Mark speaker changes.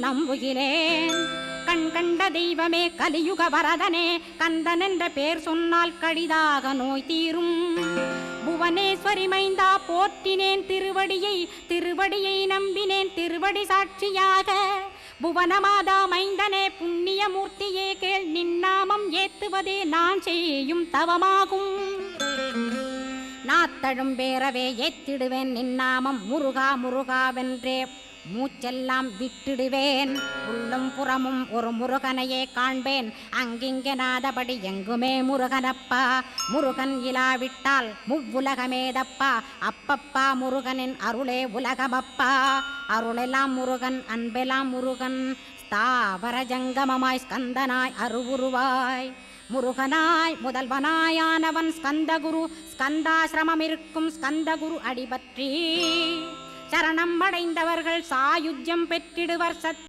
Speaker 1: நம்புகிறேன். கண் கண்ட தெய்வமே கலியுக வரதனே, கந்தன் என்ற பேர் சொன்னால் கடிதாக நோய் தீரும். புவனேஸ்வரி மைந்தா போற்றினேன் திருவடியை நம்பினேன் திருவடி சாட்சியாக. புவனமாதா மைந்தனே புண்ணியமூர்த்தியே கேள், நின்னாமம் ஏத்துவதே நான் செய்யும் தவமாகும். நாத்தழும் பேரவே ஏத்திடுவேன் நின்னாமம், முருகா முருகாவென்றே மூச்செல்லாம் விட்டிடுவேன். உள்ளும் புறமும் ஒரு முருகனையே காண்பேன், அங்கிங்கெனாதபடி எங்குமே முருகனப்பா. முருகன் இலாவிட்டால் முவ்வுலகமேதப்பா, அப்பப்பா முருகனின் அருளே உலகமப்பா. அருளெல்லாம் முருகன், அன்பெல்லாம் முருகன், ஸ்தாவர ஜங்கமமாய் ஸ்கந்தனாய் அருவுருவாய். முருகனாய் முதல்வனாயானவன் ஸ்கந்தகுரு, ஸ்கந்தாசிரமம் இருக்கும் ஸ்கந்தகுரு அடிபற்றி சரணம் அடைந்தவர்கள் சாயுஜ்யம் பெற்றிடுவர்.